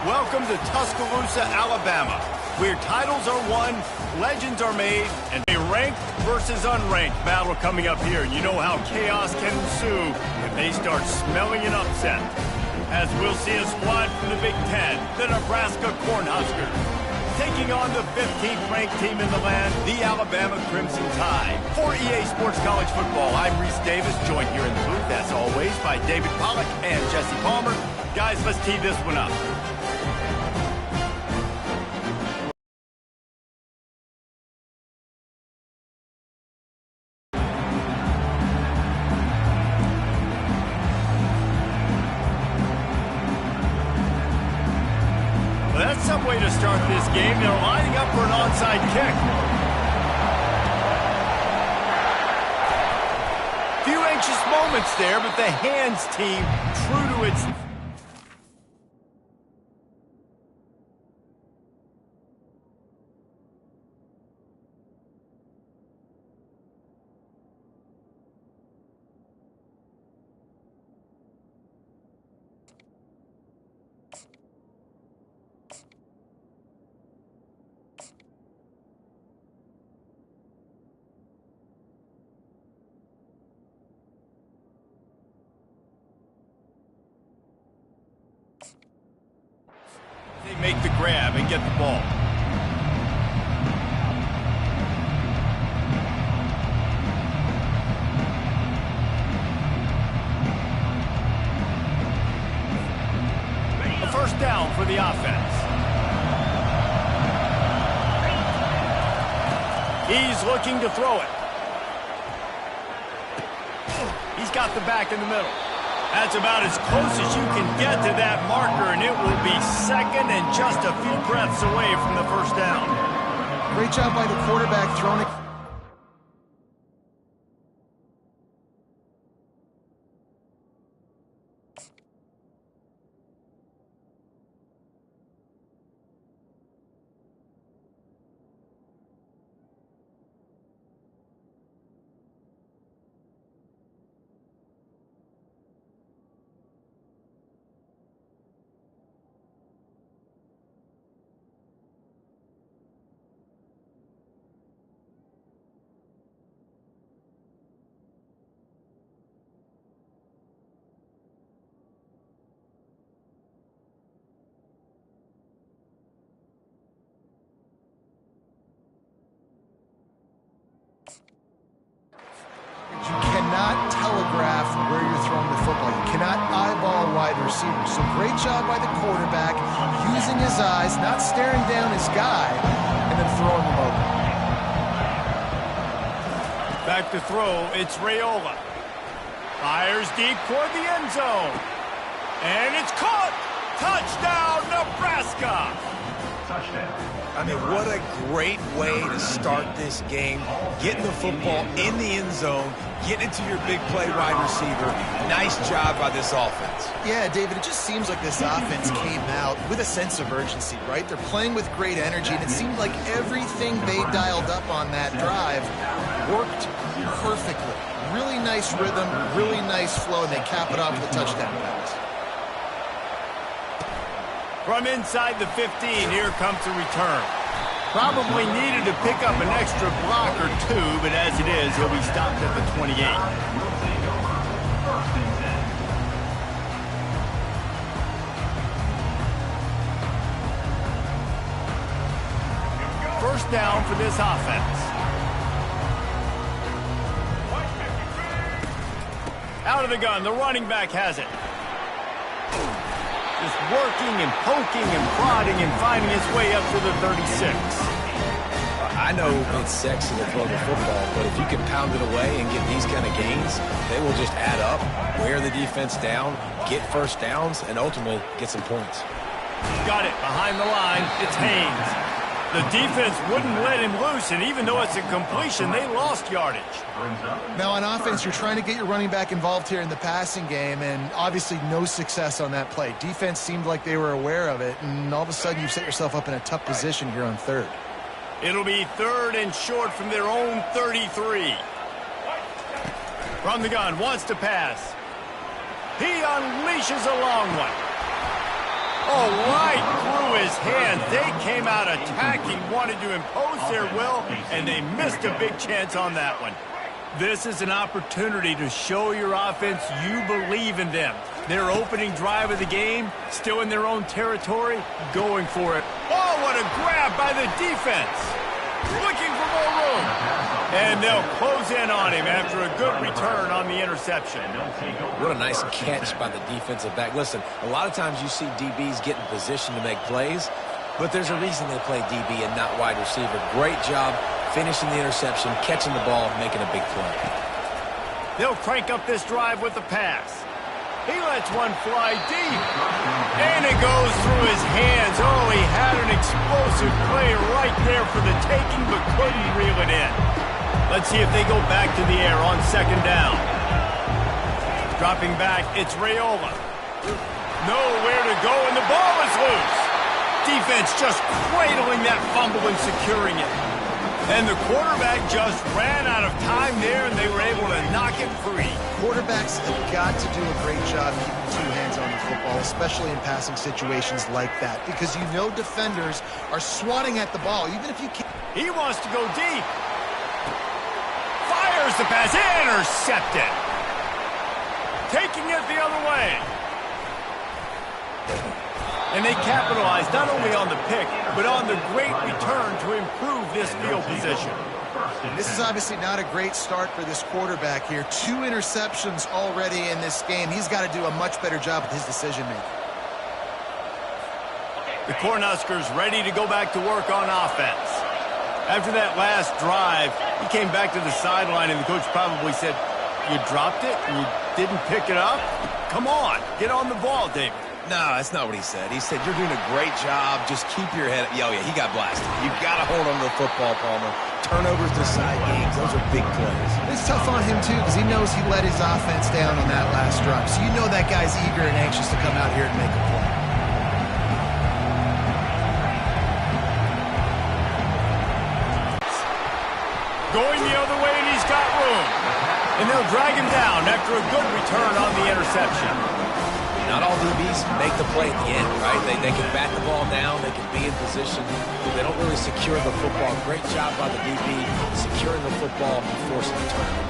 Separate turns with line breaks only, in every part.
Welcome to Tuscaloosa, Alabama, where titles are won, legends are made, and a ranked versus unranked battle coming up here. You know how chaos can ensue if they start smelling an upset. As we'll see a squad from the Big Ten, the Nebraska Cornhuskers, taking on the 15th ranked team in the land, the Alabama Crimson Tide. For EA Sports College Football, I'm Reese Davis, joined here in the booth, as always, by David Pollack and Jesse Palmer. Guys, let's tee this one up. Some way to start this game. They're lining up for an onside kick. Few anxious moments there, but the hands team true to its... They make the grab and get the ball. A first down for the offense. He's looking to throw it. He's got the back in the middle. That's about as close as you can get to that marker, and it will be second and just a few breaths away from the first down.
Great job by the quarterback throwing it. Telegraph where you're throwing the football. You cannot eyeball wide receivers. So great job by the quarterback, using his eyes, not staring down his guy, and then throwing him over.
Back to throw, it's Raiola. Fires deep toward the end zone. And it's caught! Touchdown, Nebraska! Touchdown.
I mean, what a great way to start this game. Getting the football in the end zone, getting it to your big play wide receiver. Nice job by this offense.
Yeah, David, it just seems like this offense came out with a sense of urgency, right? They're playing with great energy, and it seemed like everything they dialed up on that drive worked perfectly. Really nice rhythm, really nice flow, and they cap it off with a touchdown pass.
From inside the 15, here comes the return. Probably needed to pick up an extra block or two, but as it is, he'll be stopped at the 28. First down for this offense. Out of the gun, the running back has it. Just working and poking and prodding and finding his way up to the 36.
I know it's sexy to throw the football, but if you can pound it away and get these kind of gains, they will just add up, wear the defense down, get first downs, and ultimately get some points.
Got it behind the line. It's Haynes. The defense wouldn't let him loose, and even though it's a completion, they lost yardage.
Now on offense, you're trying to get your running back involved here in the passing game, and obviously no success on that play. Defense seemed like they were aware of it, and all of a sudden you set yourself up in a tough position here on third.
It'll be third and short from their own 33. From the gun, wants to pass. He unleashes a long one. Oh, right through his hands. They came out attacking, wanted to impose their will, and they missed a big chance on that one. This is an opportunity to show your offense you believe in them. Their opening drive of the game, still in their own territory, going for it. Oh, what a grab by the defense. Looking for more room. And they'll close in on him after a good return on the interception.
What a nice catch by the defensive back. Listen, a lot of times you see DBs get in position to make plays, but there's a reason they play DB and not wide receiver. Great job finishing the interception, catching the ball, making a big play.
They'll crank up this drive with the pass. He lets one fly deep. And it goes through his hands. Oh, he had an explosive play right there for the taking, but couldn't reel it in. Let's see if they go back to the air on second down. Dropping back, it's Raiola. Nowhere to go, and the ball is loose. Defense just cradling that fumble and securing it. And the quarterback just ran out of time there, and they were able to knock it free.
Quarterbacks have got to do a great job keeping two hands on the football, especially in passing situations like that, because you know defenders are swatting at the ball, even if you can't.
He wants to go deep. Fires the pass, intercepted. Taking it the other way. And they capitalized not only on the pick, but on the great return to improve this field position.
This is obviously not a great start for this quarterback here. 2 interceptions already in this game. He's got to do a much better job with his decision-making.
The Cornhuskers ready to go back to work on offense. After that last drive, he came back to the sideline, and the coach probably said, "You dropped it and you didn't pick it up? Come on, get on the ball, David."
No, that's not what he said. He said, you're doing a great job. Just keep your head up. Oh, yeah, he got blasted. You've got to hold on to the football, Palmer. Turnovers decide games. Those are big plays.
It's tough on him, too, because he knows he let his offense down on that last drive. So you know that guy's eager and anxious to come out here and make a play.
Going the other way, and he's got room. And they'll drag him down after a good return on the interception.
Not all DBs make the play at the end, right? They can bat the ball down. They can be in position. They don't really secure the football. Great job by the DB securing the football and forcing the turnover.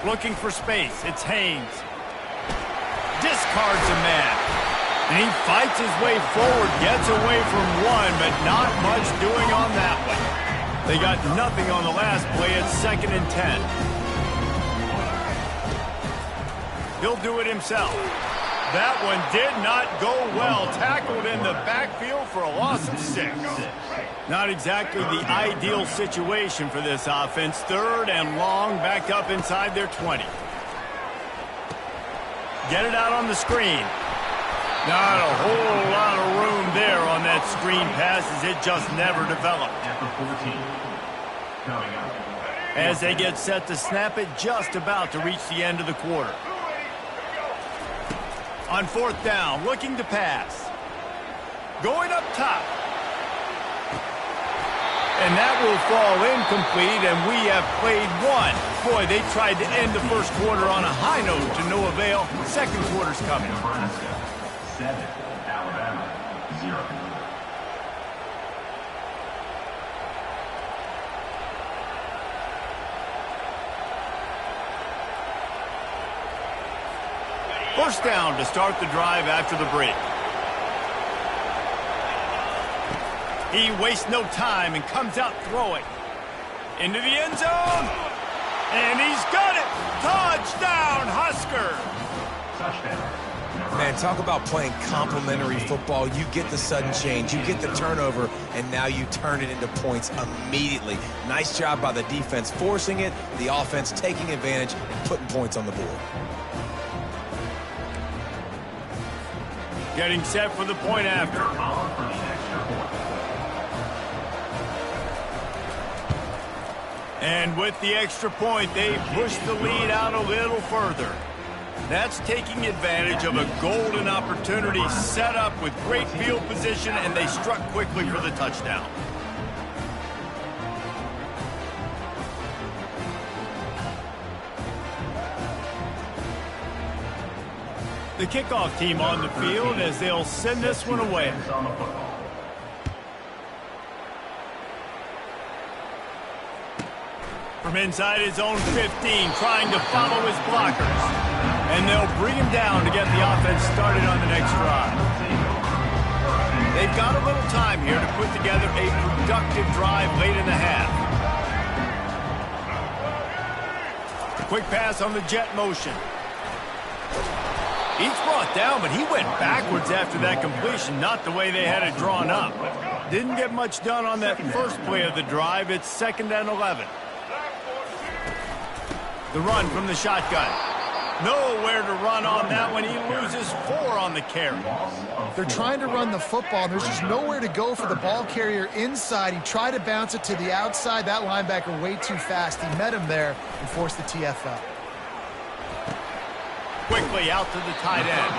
Looking for space. It's Haynes. Discards a man. And he fights his way forward, gets away from one, but not much doing on that one. They got nothing on the last play. It's 2nd and 10. He'll do it himself. That one did not go well. Tackled in the backfield for a loss of 6. Not exactly the ideal situation for this offense. 3rd and long, back up inside their 20. Get it out on the screen. Not a whole lot of room there on that screen pass, as it just never developed. As they get set to snap it, just about to reach the end of the quarter. On 4th down, looking to pass. Going up top. And that will fall incomplete, and we have played 1. Boy, they tried to end the first quarter on a high note to no avail. Second quarter's coming.
7, Alabama, 0.
First down to start the drive after the break. He wastes no time and comes out throwing. Into the end zone. And he's got it. Touchdown, Husker.
Touchdown.
Man, talk about playing complementary football. You get the sudden change, you get the turnover, and now you turn it into points immediately. Nice job by the defense forcing it, the offense taking advantage and putting points on the board.
Getting set for the point after. And with the extra point, they push the lead out a little further. That's taking advantage of a golden opportunity set up with great field position, and they struck quickly for the touchdown. The kickoff team on the field as they'll send this one away.
On the football.
From inside his own 15, trying to follow his blockers. And they'll bring him down to get the offense started on the next drive. They've got a little time here to put together a productive drive late in the half. Quick pass on the jet motion. He's brought down, but he went backwards after that completion, not the way they had it drawn up. Didn't get much done on that first play of the drive. It's 2nd and 11. The run from the shotgun. Nowhere to run on that one. He loses 4 on the carry.
They're trying to run the football, and there's just nowhere to go for the ball carrier inside. He tried to bounce it to the outside. That linebacker way too fast. He met him there and forced the TFL.
Quickly out to the tight end.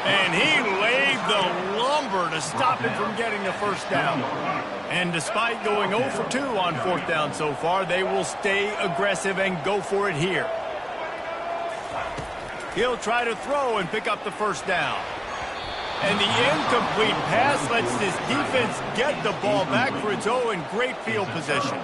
And he laid the lumber to stop him from getting the first down. And despite going 0 for 2 on 4th down so far, they will stay aggressive and go for it here. He'll try to throw and pick up the first down. And the incomplete pass lets this defense get the ball back for its own great field position.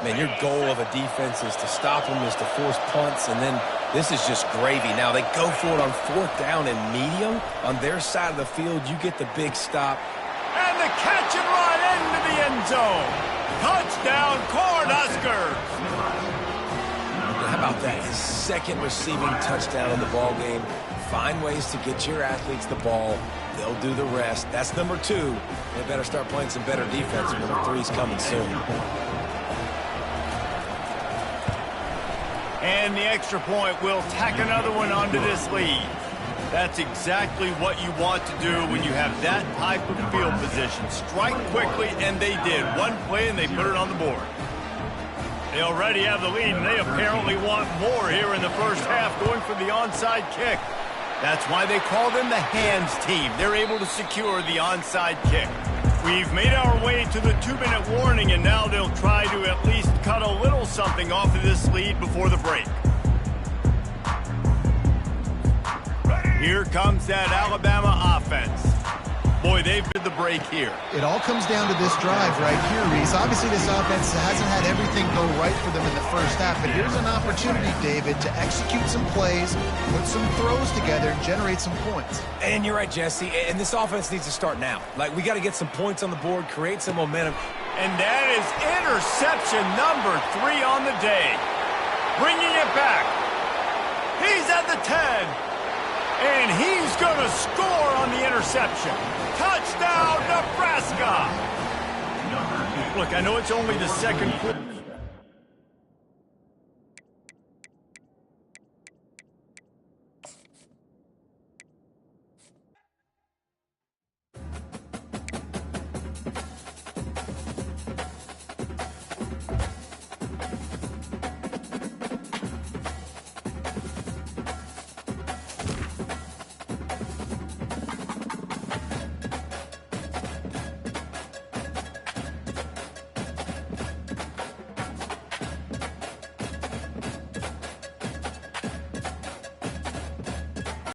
Man, your goal of a defense is to stop them, is to force punts, and then this is just gravy. Now, they go for it on 4th down and medium. On their side of the field, you get the big stop.
And the catch and run into the end zone. Touchdown, Cornhuskers.
How about that? His 2nd receiving touchdown in the ball game. Find ways to get your athletes the ball. They'll do the rest. That's number 2. They better start playing some better defense. Number 3's coming soon.
And the extra point will tack another one onto this lead. That's exactly what you want to do when you have that type of field position. Strike quickly, and they did. One play, and they put it on the board. They already have the lead, and they apparently want more here in the first half, going for the onside kick. That's why they call them the hands team. They're able to secure the onside kick. We've made our way to the 2-minute warning, and now they'll try to at least cut a little something off of this lead before the break. Here comes that Alabama offense. Boy, they've did the break here.
It all comes down to this drive right here, Reese. Obviously, this offense hasn't had everything go right for them in the first half, but here's an opportunity, David, to execute some plays, put some throws together, and generate some points.
And you're right, Jesse, and this offense needs to start now. Like, we got to get some points on the board, create some momentum.
And that is interception number 3 on the day. Bringing it back. He's at the 10. And he's going to score on the interception. Touchdown, Nebraska! Look, I know it's only the 2nd quarter.